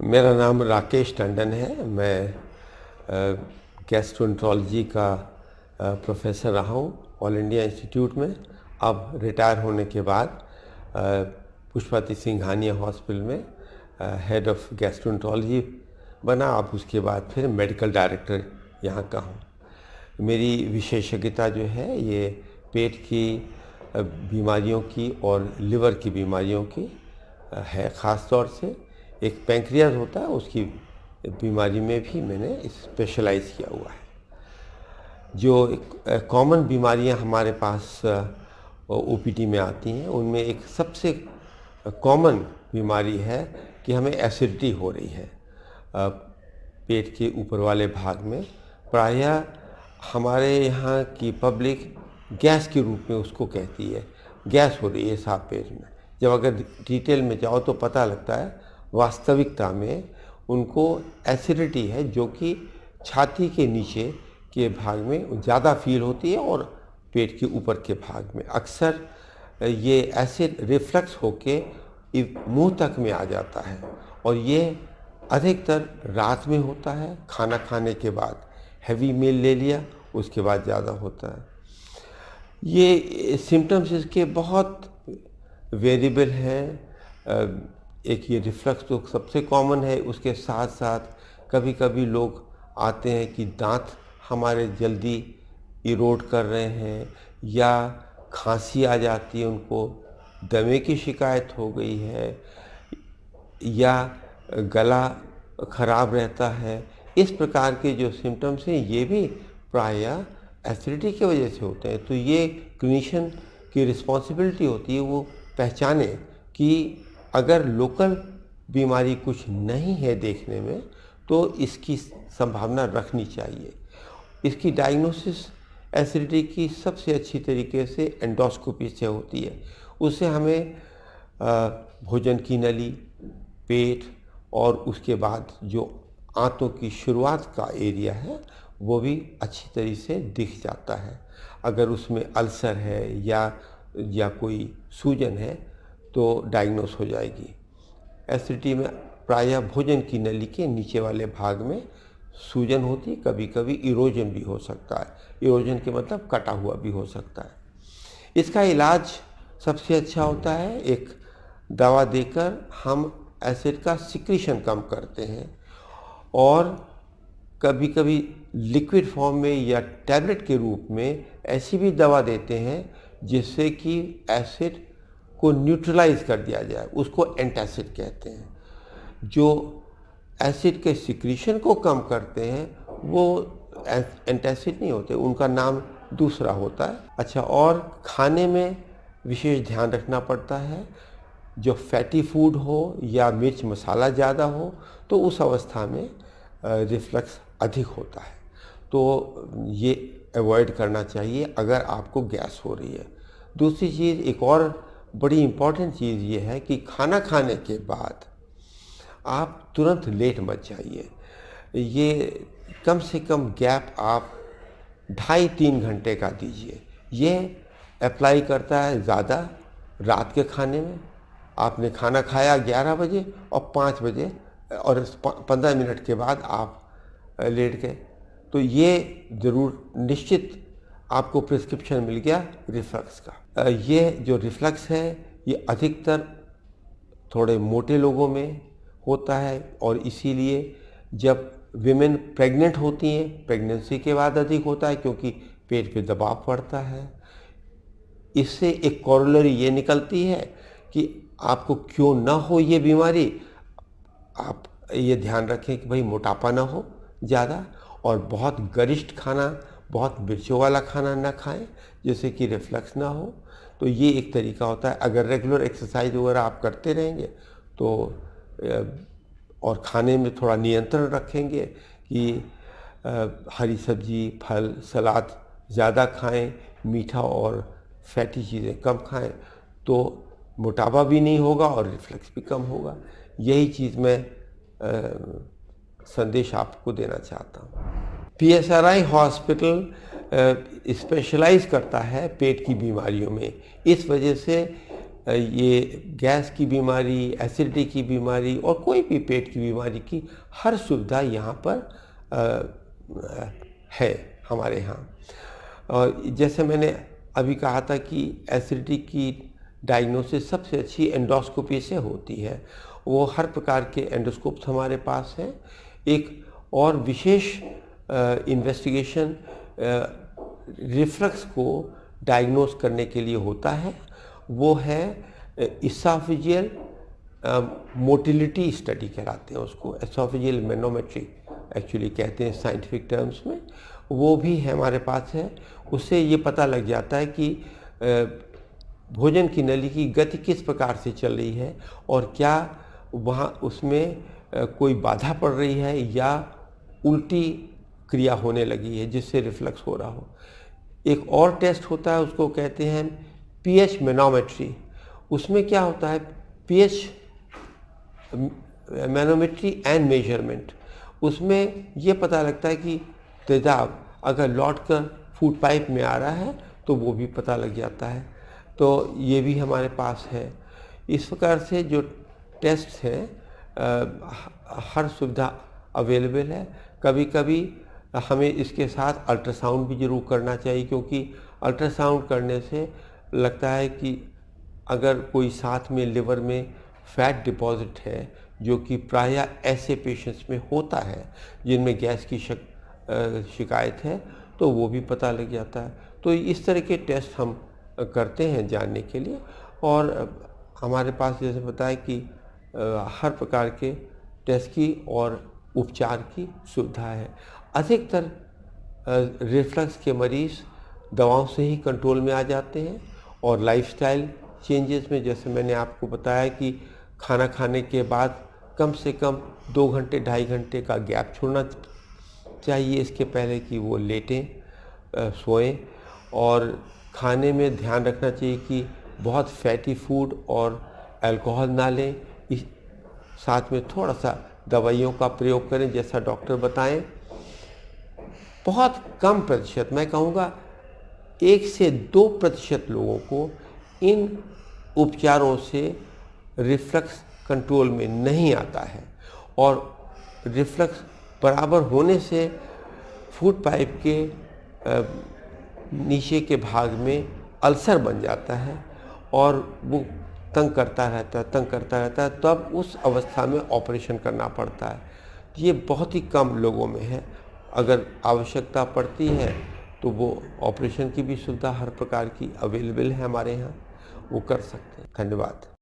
मेरा नाम राकेश टंडन है। मैं गैस्ट्रोएंटरोलॉजी का प्रोफेसर रहा हूँ ऑल इंडिया इंस्टीट्यूट में। अब रिटायर होने के बाद पुष्पति सिंघानिया हॉस्पिटल में हेड ऑफ गैस्ट्रोएंटरोलॉजी बना। अब उसके बाद फिर मेडिकल डायरेक्टर यहाँ का हूँ। मेरी विशेषज्ञता जो है ये पेट की बीमारियों की और लिवर की बीमारियों की है। ख़ास तौर से एक पैंक्रियाज होता है, उसकी बीमारी में भी मैंने स्पेशलाइज किया हुआ है। जो कॉमन बीमारियां हमारे पास ओपीडी में आती हैं, उनमें एक सबसे कॉमन बीमारी है कि हमें एसिडिटी हो रही है पेट के ऊपर वाले भाग में। प्रायः हमारे यहाँ की पब्लिक गैस के रूप में उसको कहती है, गैस हो रही है साहब पेट में। जब अगर डिटेल में जाओ तो पता लगता है वास्तविकता में उनको एसिडिटी है, जो कि छाती के नीचे के भाग में ज़्यादा फील होती है और पेट के ऊपर के भाग में। अक्सर ये एसिड रिफ्लक्स होके मुंह तक में आ जाता है और ये अधिकतर रात में होता है। खाना खाने के बाद हैवी मील ले लिया, उसके बाद ज़्यादा होता है। ये सिम्टम्स इसके बहुत वेरिएबल हैं। एक ये रिफ्लक्स तो सबसे कॉमन है, उसके साथ साथ कभी कभी लोग आते हैं कि दांत हमारे जल्दी इरोड कर रहे हैं, या खांसी आ जाती है, उनको दमे की शिकायत हो गई है, या गला खराब रहता है। इस प्रकार के जो सिम्टम्स हैं ये भी प्रायः एसिडिटी की वजह से होते हैं। तो ये क्लिनिशियन की रिस्पॉन्सिबिलिटी होती है वो पहचाने कि अगर लोकल बीमारी कुछ नहीं है देखने में तो इसकी संभावना रखनी चाहिए। इसकी डायग्नोसिस एसिडिटी की सबसे अच्छी तरीके से एंडोस्कोपी से होती है। उससे हमें भोजन की नली, पेट और उसके बाद जो आंतों की शुरुआत का एरिया है वो भी अच्छी तरीके से दिख जाता है। अगर उसमें अल्सर है या कोई सूजन है तो डायग्नोस हो जाएगी। एसिडिटी में प्रायः भोजन की नली के नीचे वाले भाग में सूजन होती है, कभी कभी इरोजन भी हो सकता है। इरोजन के मतलब कटा हुआ भी हो सकता है। इसका इलाज सबसे अच्छा होता है, एक दवा देकर हम एसिड का सिक्रीशन कम करते हैं, और कभी कभी लिक्विड फॉर्म में या टैबलेट के रूप में ऐसी भी दवा देते हैं जिससे कि एसिड को न्यूट्रलाइज कर दिया जाए। उसको एंटासिड कहते हैं। जो एसिड के सिक्रीशन को कम करते हैं वो एंटासिड नहीं होते, उनका नाम दूसरा होता है। अच्छा, और खाने में विशेष ध्यान रखना पड़ता है। जो फैटी फूड हो या मिर्च मसाला ज़्यादा हो तो उस अवस्था में रिफ्लक्स अधिक होता है, तो ये अवॉइड करना चाहिए अगर आपको गैस हो रही है। दूसरी चीज़, एक और बड़ी इम्पॉर्टेंट चीज़ ये है कि खाना खाने के बाद आप तुरंत लेट मत जाइए। ये कम से कम गैप आप 2.5-3 घंटे का दीजिए। ये अप्लाई करता है ज़्यादा रात के खाने में। आपने खाना खाया 11 बजे और 5 बजे और 15 मिनट के बाद आप लेट गए, तो ये ज़रूर निश्चित आपको प्रिस्क्रिप्शन मिल गया रिफ्लक्स का। ये जो रिफ्लक्स है ये अधिकतर थोड़े मोटे लोगों में होता है, और इसीलिए जब विमेन प्रेग्नेंट होती हैं, प्रेगनेंसी के बाद अधिक होता है क्योंकि पेट पे दबाव पड़ता है। इससे एक कॉरोलरी ये निकलती है कि आपको क्यों ना हो ये बीमारी, आप ये ध्यान रखें कि भाई मोटापा ना हो ज़्यादा, और बहुत गरिष्ठ खाना, बहुत मिर्चों वाला खाना ना खाएं जिससे कि रिफ्लक्स ना हो। तो ये एक तरीका होता है। अगर रेगुलर एक्सरसाइज वगैरह आप करते रहेंगे तो और खाने में थोड़ा नियंत्रण रखेंगे कि हरी सब्जी, फल, सलाद ज़्यादा खाएं, मीठा और फैटी चीज़ें कम खाएं, तो मोटापा भी नहीं होगा और रिफ्लक्स भी कम होगा। यही चीज़ मैं संदेश आपको देना चाहता हूँ। पीएसआरआई हॉस्पिटल स्पेशलाइज करता है पेट की बीमारियों में। इस वजह से ये गैस की बीमारी, एसिडिटी की बीमारी और कोई भी पेट की बीमारी की हर सुविधा यहाँ पर है हमारे यहाँ। और जैसे मैंने अभी कहा था कि एसिडिटी की डायग्नोसिस सबसे अच्छी एंडोस्कोपी से होती है। वो हर प्रकार के एंडोस्कोप्स हमारे पास हैं। एक और विशेष इन्वेस्टिगेशन रिफ्लक्स को डायग्नोस करने के लिए होता है, वो है इसोफेजियल मोटिलिटी स्टडी कहलाते हैं उसको, एसोफेजियल मैनोमेट्री एक्चुअली कहते हैं साइंटिफिक टर्म्स में। वो भी है हमारे पास है। उससे ये पता लग जाता है कि भोजन की नली की गति किस प्रकार से चल रही है और क्या वहाँ उसमें कोई बाधा पड़ रही है या उल्टी क्रिया होने लगी है जिससे रिफ्लक्स हो रहा हो। एक और टेस्ट होता है, उसको कहते हैं पीएच मैनोमेट्री। उसमें क्या होता है, पीएच मैनोमेट्री एंड मेजरमेंट। उसमें ये पता लगता है कि तेजाब अगर लौट कर फूड पाइप में आ रहा है तो वो भी पता लग जाता है। तो ये भी हमारे पास है। इस प्रकार से जो टेस्ट हैं हर सुविधा अवेलेबल है। कभी कभी हमें इसके साथ अल्ट्रासाउंड भी ज़रूर करना चाहिए, क्योंकि अल्ट्रासाउंड करने से लगता है कि अगर कोई साथ में लिवर में फैट डिपॉजिट है, जो कि प्रायः ऐसे पेशेंट्स में होता है जिनमें गैस की शिकायत है, तो वो भी पता लग जाता है। तो इस तरह के टेस्ट हम करते हैं जानने के लिए। और हमारे पास जैसे बताया कि हर प्रकार के टेस्ट की और उपचार की सुविधा है। अधिकतर रिफ्लक्स के मरीज़ दवाओं से ही कंट्रोल में आ जाते हैं और लाइफस्टाइल चेंजेस में, जैसे मैंने आपको बताया कि खाना खाने के बाद कम से कम 2 घंटे 2.5 घंटे का गैप छोड़ना चाहिए इसके पहले कि वो लेटें, सोएं। और खाने में ध्यान रखना चाहिए कि बहुत फैटी फूड और अल्कोहल ना लें। साथ में थोड़ा सा दवाइयों का प्रयोग करें जैसा डॉक्टर बताएं। बहुत कम प्रतिशत, मैं कहूँगा 1 से 2% लोगों को इन उपचारों से रिफ्लक्स कंट्रोल में नहीं आता है। और रिफ्लक्स बराबर होने से फूड पाइप के नीचे के भाग में अल्सर बन जाता है और वो तंग करता रहता है, तब उस अवस्था में ऑपरेशन करना पड़ता है। ये बहुत ही कम लोगों में है। अगर आवश्यकता पड़ती है तो वो ऑपरेशन की भी सुविधा हर प्रकार की अवेलेबल है हमारे यहाँ, वो कर सकते हैं। धन्यवाद।